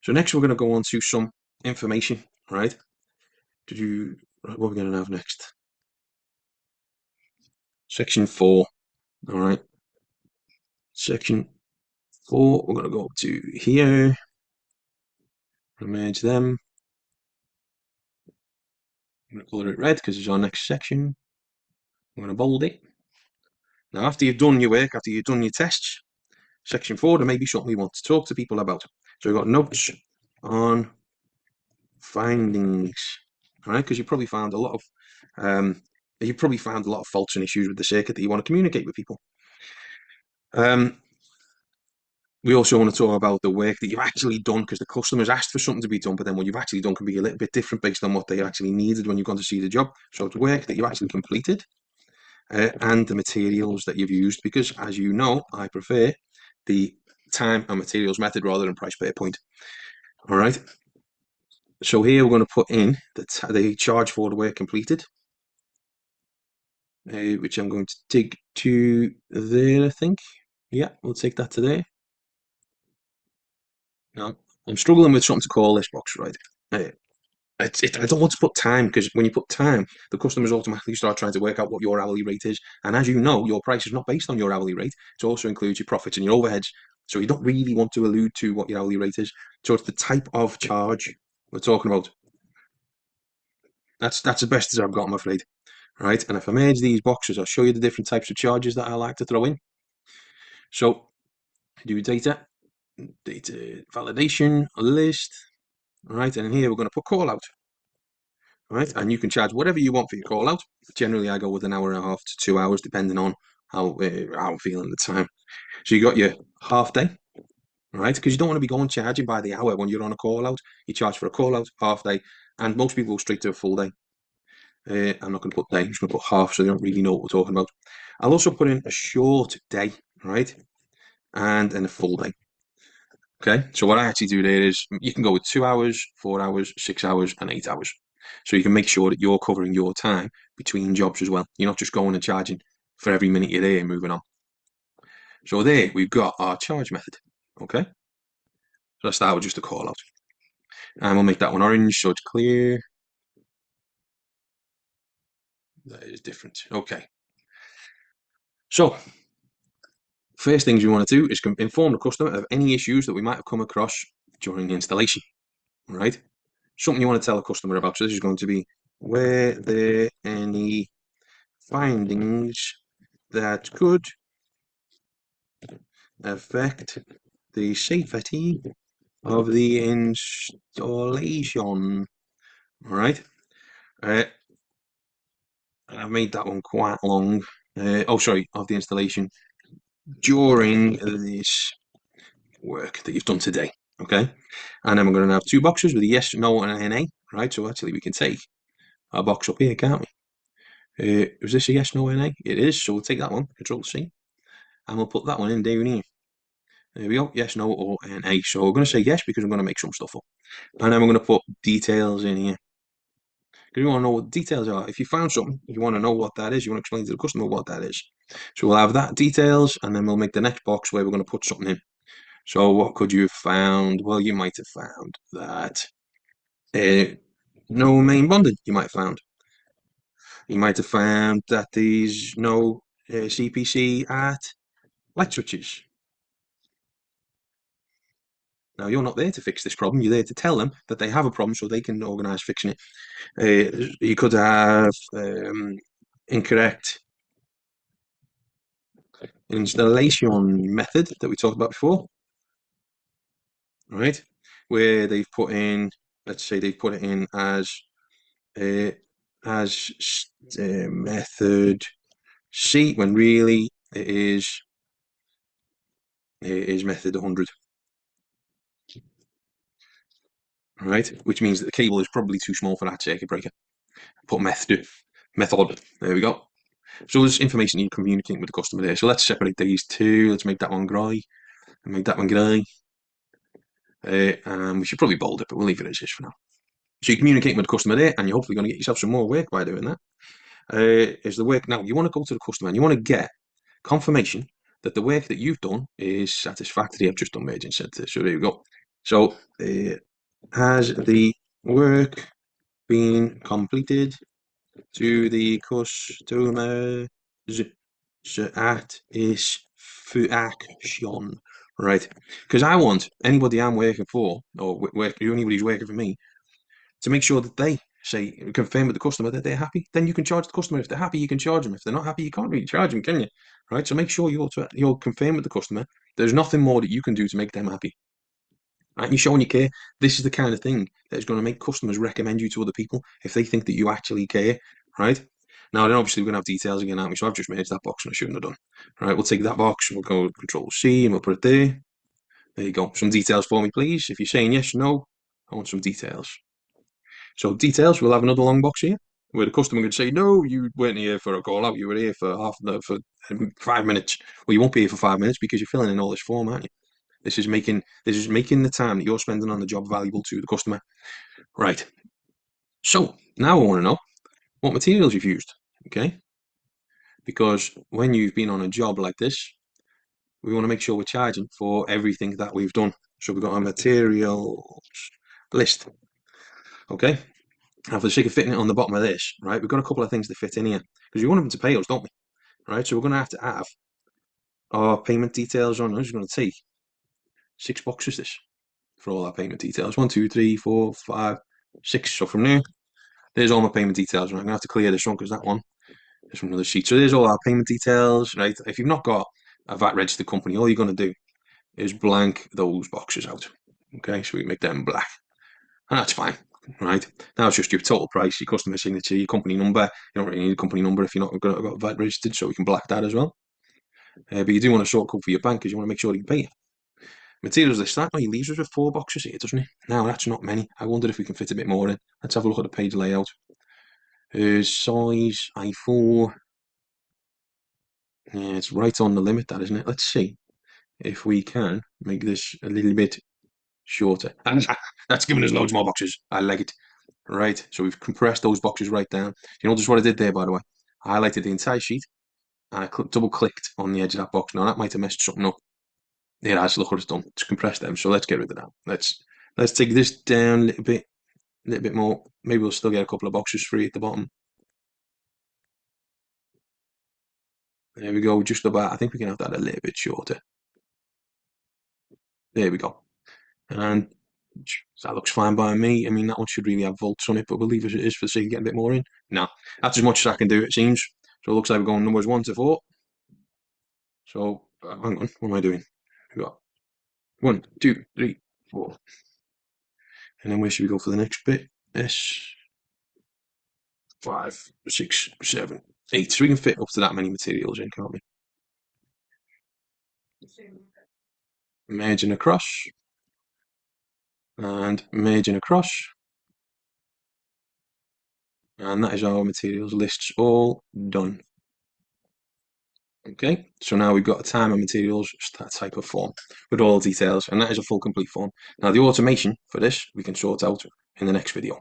So next we're going to go on to some information, right? What are we going to have next? Section 4, all right. Section 4, we're going to go up to here, merge them. I'm going to colour it red because it's our next section. I'm going to bold it. Now, after you've done your work, after you've done your tests, section 4, there may be something you want to talk to people about. So we've got notes on findings, all right? Because you probably found a lot of faults and issues with the circuit that you want to communicate with people. We also want to talk about the work that you've actually done, because the customer's asked for something to be done, but then what you've actually done can be a little bit different based on what they actually needed when you've gone to see the job. So it's work that you actually completed, and the materials that you've used, because as you know, I prefer the time and materials method rather than price per point. All right. So here we're going to put in the charge for the work completed, which I'm going to take to there, I think. Yeah, we'll take that to there. Now, I'm struggling with something to call this box, right? I don't want to put time, because when you put time, the customers automatically start trying to work out what your hourly rate is. And as you know, your price is not based on your hourly rate. It also includes your profits and your overheads. So you don't really want to allude to what your hourly rate is. So it's the type of charge we're talking about. That's the best as I've got, I'm afraid. Right? And if I merge these boxes, I'll show you the different types of charges that I like to throw in. So do data validation list. All right, and here we're going to put call out. Right, and you can charge whatever you want for your call out. Generally, I go with an hour and a half to 2 hours, depending on how I'm feeling at the time. So you got your half day, right? Because you don't want to be going charging by the hour when you're on a call out. You charge for a call out, half day, and most people go straight to a full day. I'm not going to put day, I'm just going to put half, so they don't really know what we're talking about. I'll also put in a short day, right, and then a full day. Okay, so what I actually do there is you can go with 2 hours, 4 hours, 6 hours, and 8 hours. So you can make sure that you're covering your time between jobs as well. You're not just going and charging for every minute you're there and moving on. So there we've got our charge method. Okay, so let's start with just a call out. And we'll make that one orange so it's clear. That is different. Okay. So first things we want to do is inform the customer of any issues that we might have come across during the installation. All right. Something you want to tell a customer about. So this is going to be, were there any findings that could affect the safety of the installation? All right. I've made that one quite long. Of the installation during this work that you've done today. Okay. And then we're going to have two boxes with a yes, no, and an NA. Right. So actually, we can take our box up here, can't we? Is this a yes, no, NA? It is. So we'll take that one, Control C, and we'll put that one in down here. There we go. Yes, no, or NA. So we're going to say yes because I'm going to make some stuff up. And then we're going to put details in here. Because you want to know what the details are. If you found something, you want to know what that is. You want to explain to the customer what that is. So we'll have that details, and then we'll make the next box where we're going to put something in. So what could you have found? Well, you might have found that no main bonded. You might have found. You might have found that there's no CPC at light switches. Now, you're not there to fix this problem. You're there to tell them that they have a problem so they can organise fixing it. You could have incorrect installation method that we talked about before, right? Where they've put in, let's say they've put it in as method C, when really it is method 100. Right, which means that the cable is probably too small for that circuit breaker. Put method. There we go. So there's information you communicating with the customer there. So let's separate these two. Let's make that one grey and make that one grey. And we should probably bold it, but we'll leave it as is for now. So you're communicating with the customer there, and you're hopefully going to get yourself some more work by doing that. Is the work now? You want to go to the customer and you want to get confirmation that the work that you've done is satisfactory. I've just done merging center. So there we go. So, has the work been completed to the customer's satisfaction? Right, because I want anybody I'm working for, or anybody who's working for me, to make sure that they say, confirm with the customer that they're happy. Then you can charge the customer. If they're happy, you can charge them. If they're not happy, you can't really charge them, can you? Right. So make sure you're confirm with the customer. There's nothing more that you can do to make them happy. Right. And you're showing you care. This is the kind of thing that is going to make customers recommend you to other people if they think that you actually care. Right. Now, then obviously we're going to have details again, aren't we? So I've just made that box and I shouldn't have done. Right. We'll take that box and we'll go Control C and we'll put it there. There you go. Some details for me, please. If you're saying yes, no, I want some details. So details, we'll have another long box here where the customer can say, no, you weren't here for a call out, you were here for for 5 minutes. Well, you won't be here for 5 minutes because you're filling in all this form, aren't you? This is making the time that you're spending on the job valuable to the customer. Right. So now I want to know what materials you've used. Okay. Because when you've been on a job like this, we want to make sure we're charging for everything that we've done. So we've got our materials list. Okay. Now, for the sake of fitting it on the bottom of this, right, we've got a couple of things to fit in here because we want them to pay us, don't we? Right, so we're going to have our payment details on. I'm just going to take 6 boxes this for all our payment details. 1, 2, 3, 4, 5, 6. So from there, there's all my payment details. And I'm going to have to clear this one because that one is from another sheet. So there's all our payment details, right? If you've not got a VAT registered company, all you're going to do is blank those boxes out. Okay, so we make them black. And that's fine. Right, now it's just your total price, your customer signature, your company number. You don't really need a company number if you're not got VAT registered, so we can black that as well. But you do want a short code for your bank because you want to make sure you can pay it. Materials list, that only leaves us with 4 boxes here, doesn't it? Now that's not many. I wonder if we can fit a bit more in. Let's have a look at the page layout. Size A4. Yeah, it's right on the limit, that isn't it? Let's see if we can make this a little bit shorter. That's giving us loads more boxes. I like it. Right, so we've compressed those boxes right down. You notice what I did there, by the way? I highlighted the entire sheet and I double clicked on the edge of that box. Now that might have messed something up. It has. Look what it's done. It's compressed them. So let's get rid of that. Let's take this down a little bit more. Maybe we'll still get a couple of boxes free at the bottom. There we go. Just about. I think we can have that a little bit shorter. There we go. And that looks fine by me. I mean, that one should really have volts on it, but we'll leave it as it is for the sake of getting a bit more in. Now, that's as much as I can do, it seems. So it looks like we're going numbers 1 to 4. So, hang on, what am I doing? We've got 1, 2, 3, 4. And then where should we go for the next bit? S 5, 6, 7, 8. So we can fit up to that many materials in, can't we? Merging across. And merging across. And that is our materials lists all done. Okay, so now we've got a time and materials type of form with all the details, and that is a full complete form. Now the automation for this we can sort out in the next video.